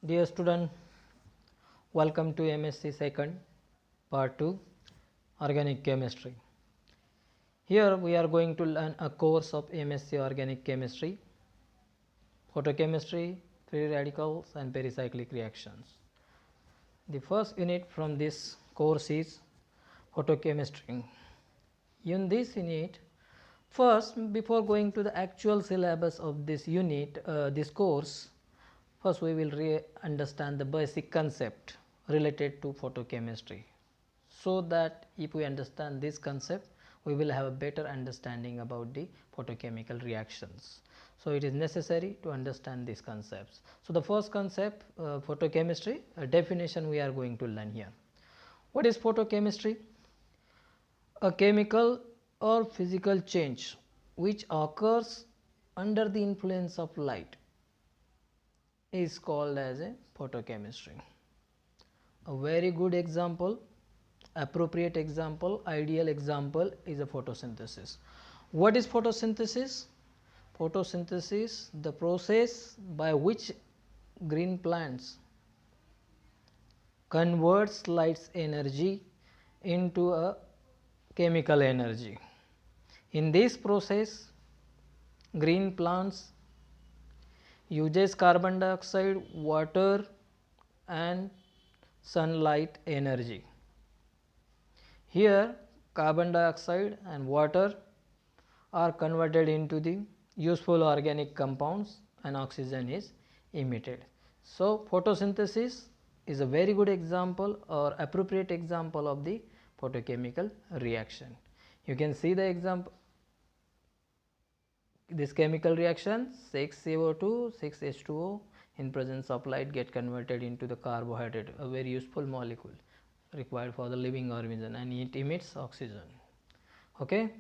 Dear student, welcome to MSc second part 2 organic chemistry. Here we are going to learn a course of MSc organic chemistry, photochemistry, free radicals and pericyclic reactions. The first unit from this course is photochemistry. In this unit, first before going to the actual syllabus of this unit, this course, first we will understand the basic concept related to photochemistry, so that if we understand this concept we will have a better understanding about the photochemical reactions. So it is necessary to understand these concepts. So the first concept, photochemistry, a definition we are going to learn here. What is photochemistry? A chemical or physical change which occurs under the influence of light is called as a photochemistry. A very good example, appropriate example, ideal example is a photosynthesis. What is photosynthesis? Photosynthesis, the process by which green plants converts light's energy into a chemical energy. In this process, green plants uses carbon dioxide, water and sunlight energy. Here carbon dioxide and water are converted into the useful organic compounds and oxygen is emitted. So photosynthesis is a very good example or appropriate example of the photochemical reaction. You can see the example, this chemical reaction 6CO2 6H2O in presence of light get converted into the carbohydrate, a very useful molecule required for the living organism, and it emits oxygen. Okay.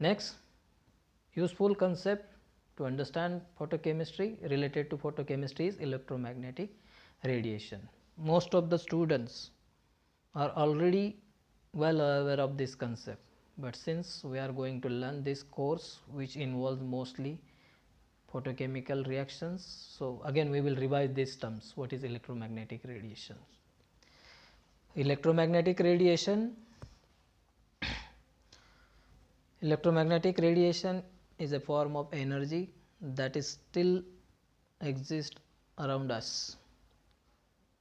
Next, useful concept to understand photochemistry, related to photochemistry, is electromagnetic radiation. Most of the students are already well aware of this concept, but since we are going to learn this course which involves mostly photochemical reactions, so again we will revise these terms. What is electromagnetic radiation? Electromagnetic radiation is a form of energy that is still exists around us,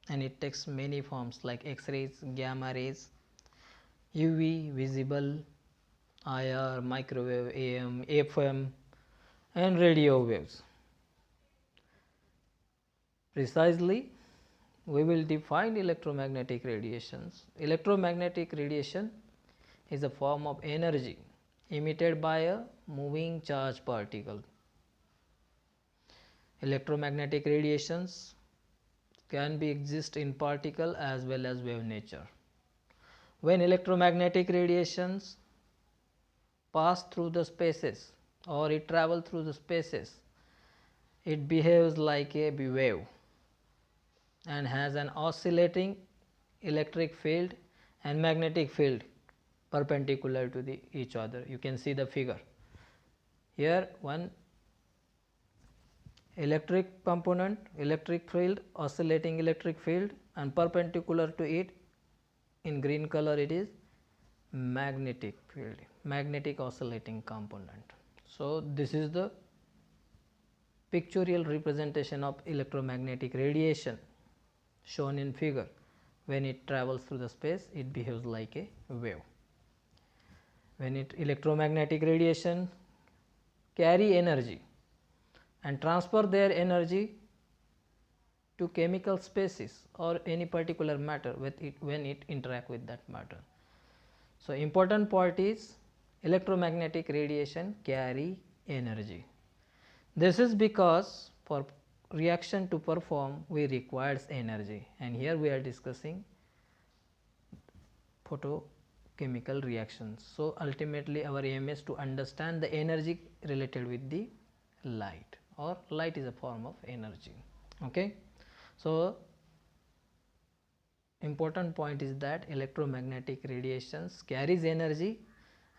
and it takes many forms like X-rays, gamma rays, UV, visible, IR, microwave, AM, FM and radio waves. Precisely, we will define electromagnetic radiations. Electromagnetic radiation is a form of energy emitted by a moving charged particle. Electromagnetic radiations can be exist in particle as well as wave nature. When electromagnetic radiations pass through the spaces or it travel through the spaces, it behaves like a wave and has an oscillating electric field and magnetic field perpendicular to each other. You can see the figure here, one electric component, electric field, oscillating electric field, and perpendicular to it in green color it is magnetic field, magnetic oscillating component. So this is the pictorial representation of electromagnetic radiation shown in figure. When it travels through the space, it behaves like a wave. When electromagnetic radiation carry energy and transfer their energy to chemical species or any particular matter with it when it interact with that matter. So important part is electromagnetic radiation carry energy. This is because for reaction to perform we requires energy, and here we are discussing photochemical reactions. So ultimately our aim is to understand the energy related with the light, or light is a form of energy. Okay. So important point is that electromagnetic radiations carries energy,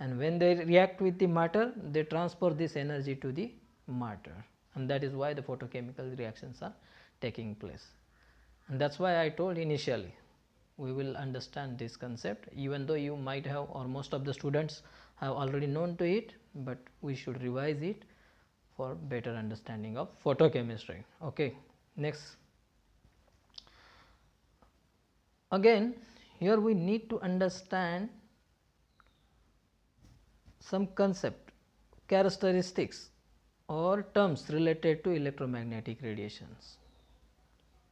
and when they react with the matter they transfer this energy to the matter, and that is why the photochemical reactions are taking place. And that is why I told initially we will understand this concept, even though you might have, or most of the students have already known to it, but we should revise it for better understanding of photochemistry. Okay. Next, again here we need to understand some concept, characteristics or terms related to electromagnetic radiations,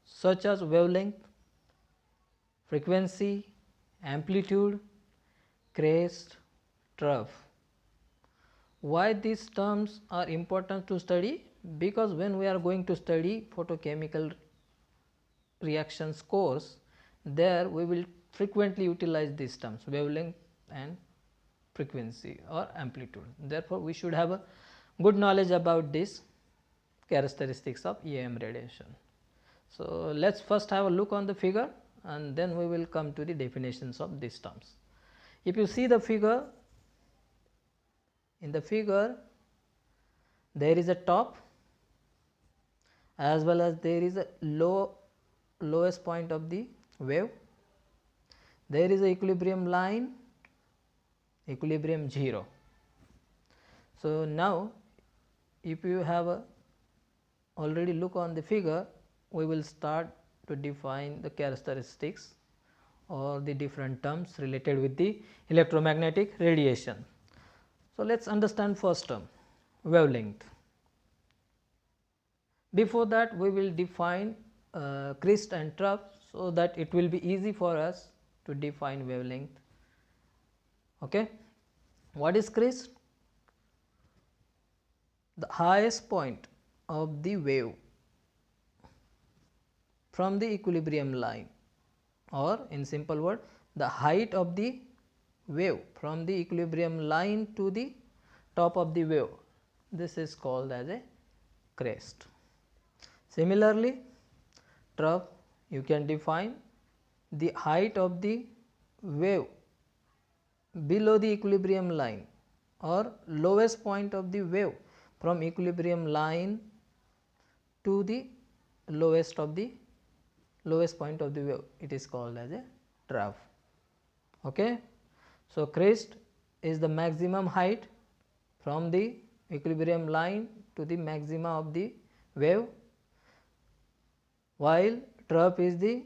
such as wavelength, frequency, amplitude, crest, trough. Why these terms are important to study? Because when we are going to study photochemical reactions course, there we will frequently utilize these terms, wavelength and frequency or amplitude. Therefore, we should have a good knowledge about this characteristics of EM radiation. So, let us first have a look on the figure and then we will come to the definitions of these terms. If you see the figure, in the figure there is a top as well as there is a lowest point of the wave, there is a equilibrium line, equilibrium 0. So, now if you have a already look on the figure, we will start to define the characteristics or the different terms related with the electromagnetic radiation. So, let us understand first term, wavelength. Before that we will define crest and trough, so that it will be easy for us to define wavelength. Okay. What is crest? The highest point of the wave from the equilibrium line, or in simple word, the height of the wave from the equilibrium line to the top of the wave, this is called as a crest. Similarly, trough, you can define the height of the wave below the equilibrium line or lowest point of the wave from equilibrium line to the lowest point of the wave, it is called as a trough. Okay. So, crest is the maximum height from the equilibrium line to the maxima of the wave, while trough is the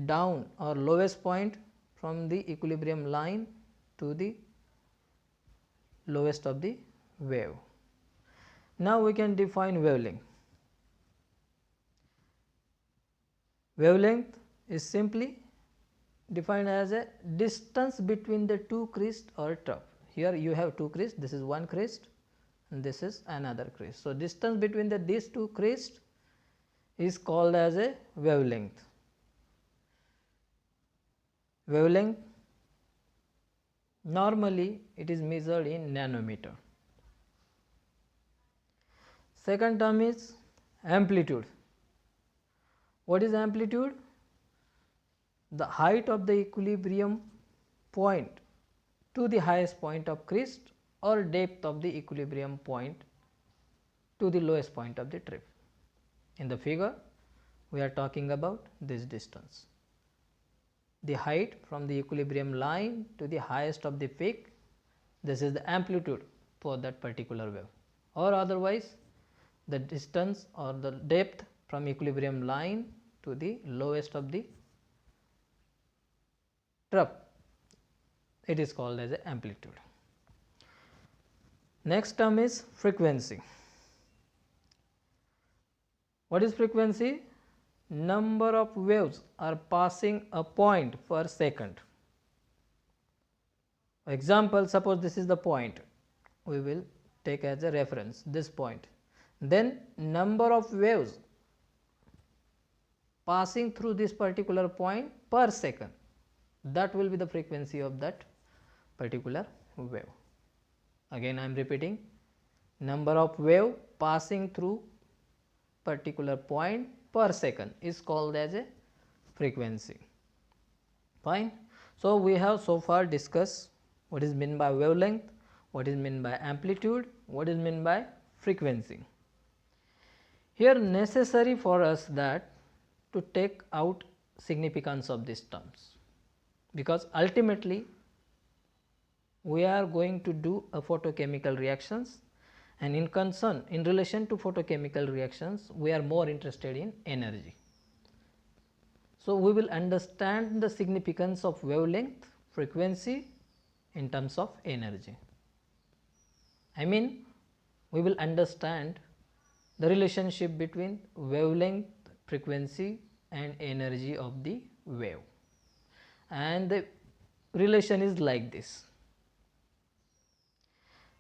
down or lowest point from the equilibrium line to the lowest of the wave. Now, we can define wavelength. Wavelength is simply defined as a distance between the two crest or trough. Here you have two crests, this is one crest and this is another crest. So, distance between these two crests is called as a wavelength. Wavelength, normally it is measured in nanometer. Second term is amplitude. What is amplitude? The height of the equilibrium point to the highest point of crest or depth of the equilibrium point to the lowest point of the trip. In the figure, we are talking about this distance, the height from the equilibrium line to the highest of the peak, this is the amplitude for that particular wave, or otherwise the distance or the depth from equilibrium line to the lowest of the trough, it is called as amplitude. Next term is frequency. What is frequency? Number of waves are passing a point per second. Example, suppose this is the point, we will take as a reference this point, then number of waves passing through this particular point per second, that will be the frequency of that particular wave. Again I am repeating, number of wave passing through particular point per second is called as a frequency. Fine. So, we have so far discussed what is meant by wavelength, what is meant by amplitude, what is meant by frequency. Here necessary for us that to take out significance of these terms, because ultimately we are going to do a photochemical reactions, and in relation to photochemical reactions we are more interested in energy. So, we will understand the significance of wavelength, frequency in terms of energy. I mean, we will understand the relationship between wavelength, frequency and energy of the wave, and the relation is like this.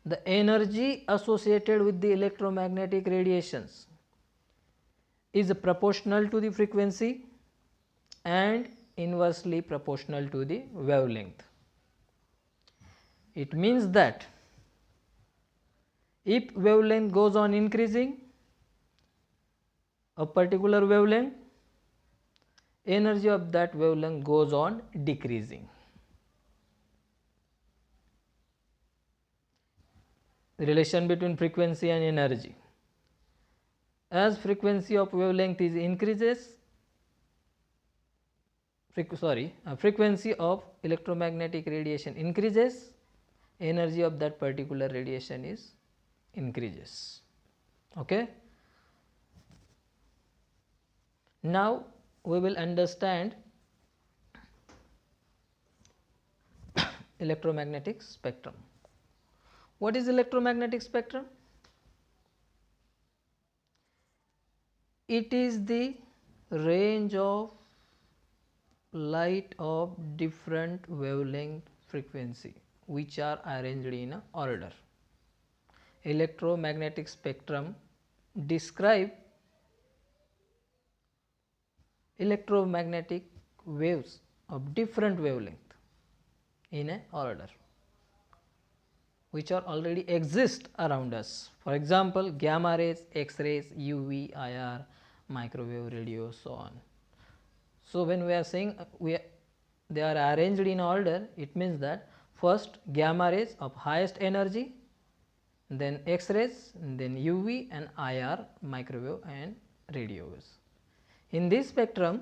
The energy associated with the electromagnetic radiations is proportional to the frequency and inversely proportional to the wavelength. It means that if wavelength goes on increasing, a particular wavelength, energy of that wavelength goes on decreasing. The relation between frequency and energy. As frequency of wavelength is increases, frequency of electromagnetic radiation increases, energy of that particular radiation is increases. Okay. Now we will understand electromagnetic spectrum. What is electromagnetic spectrum? It is the range of light of different wavelength frequency which are arranged in a order. Electromagnetic spectrum describe electromagnetic waves of different wavelength in a order which are already exist around us. For example, gamma rays, X-rays, UV, IR, microwave, radio, so on. So, when we are saying they are arranged in order, it means that first gamma rays of highest energy, then X-rays, then UV and IR, microwave and radio waves. In this spectrum,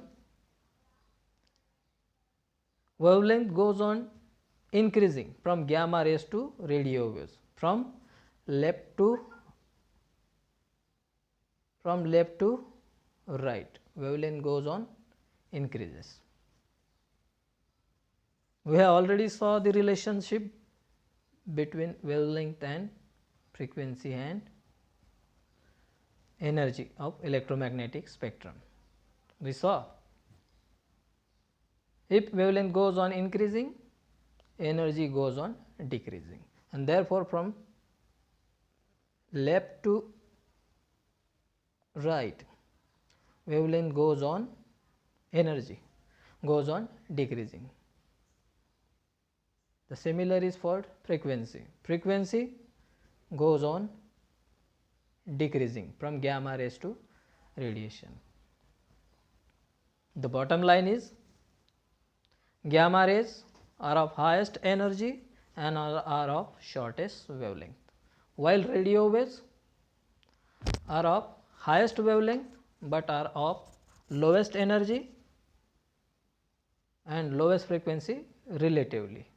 wavelength goes on increasing from gamma rays to radio waves, from left to right, wavelength goes on increases. We have already saw the relationship between wavelength and frequency and energy of electromagnetic spectrum. We saw if wavelength goes on increasing, energy goes on decreasing, and therefore from left to right, wavelength goes on, energy goes on decreasing. The similar is for frequency. Frequency goes on decreasing from gamma rays to radiation. The bottom line is gamma rays are of highest energy and are of shortest wavelength, while radio waves are of highest wavelength but are of lowest energy and lowest frequency relatively.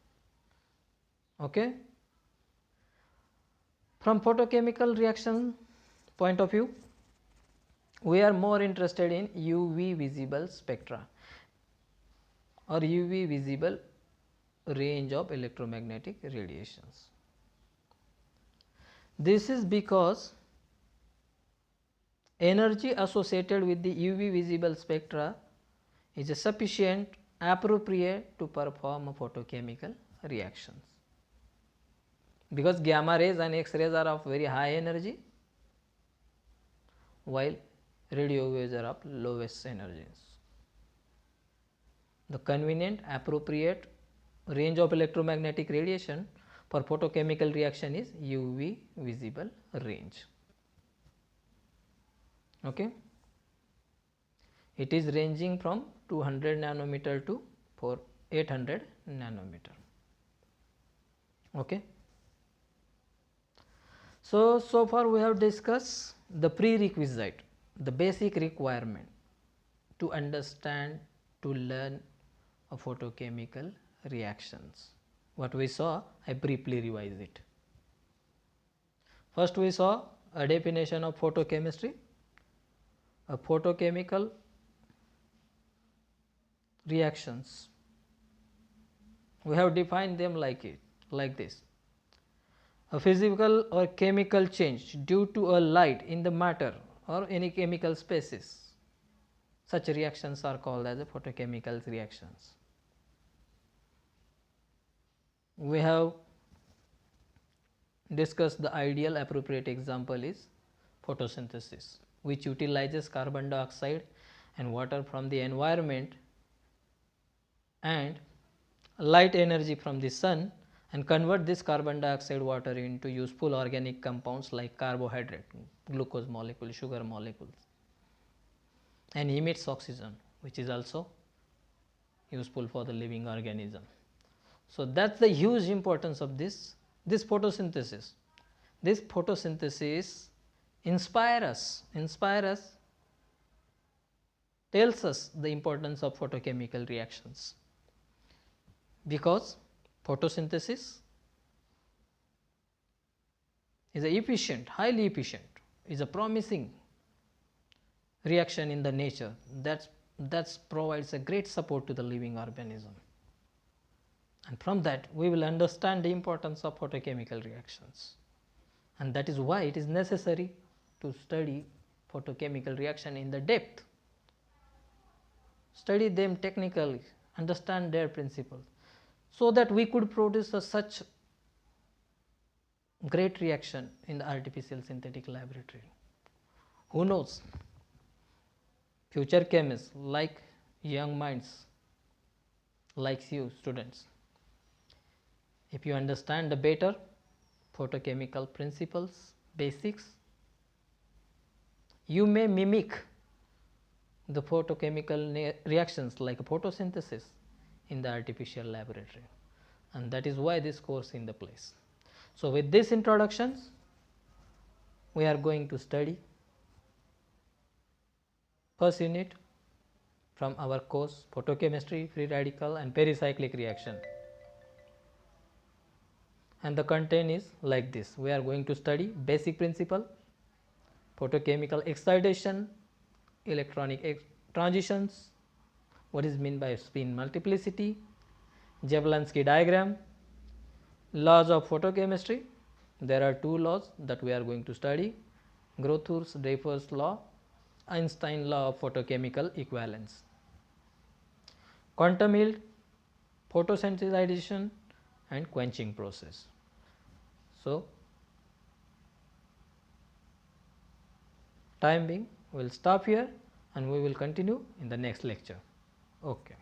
Okay. From photochemical reaction point of view, we are more interested in UV visible spectra or UV visible range of electromagnetic radiations. This is because energy associated with the UV visible spectra is sufficient, appropriate to perform photochemical reactions, because gamma rays and X-rays are of very high energy, while radio waves are of lowest energies. The convenient, appropriate range of electromagnetic radiation for photochemical reaction is UV visible range. Okay. It is ranging from 200 nanometer to 800 nanometer. Okay. So far we have discussed the prerequisite, the basic requirement to understand, to learn a photochemical reactions. What we saw, I briefly revise it. First we saw a definition of photochemistry. A photochemical reactions, we have defined them like this: a physical or chemical change due to a light in the matter or any chemical species. Such reactions are called as photochemical reactions. We have discussed the ideal appropriate example is photosynthesis, which utilizes carbon dioxide and water from the environment and light energy from the sun and convert this carbon dioxide water into useful organic compounds like carbohydrate, glucose molecule, sugar molecules, and emits oxygen, which is also useful for the living organism. So that's the huge importance of this photosynthesis. This photosynthesis inspire us, tells us the importance of photochemical reactions, because photosynthesis is a efficient, highly efficient, is a promising reaction in the nature that provides a great support to the living organism. And from that we will understand the importance of photochemical reactions, and that is why it is necessary to study photochemical reaction in the depth, study them technically, understand their principles, so that we could produce such great reaction in the artificial synthetic laboratory. Who knows, future chemists like young minds like you students, if you understand the better photochemical principles, basics, you may mimic the photochemical reactions like photosynthesis in the artificial laboratory, and that is why this course in the place. So with this introductions, we are going to study first unit from our course, photochemistry, free radical and pericyclic reaction. And the content is like this: we are going to study basic principle, photochemical excitation, electronic transitions, what is meant by spin multiplicity, Jablonski diagram, laws of photochemistry. There are two laws that we are going to study: Grothus-Dreyfus law, Einstein law of photochemical equivalence, quantum yield, photosensitization and quenching process. So time being, we will stop here and we will continue in the next lecture. Okay.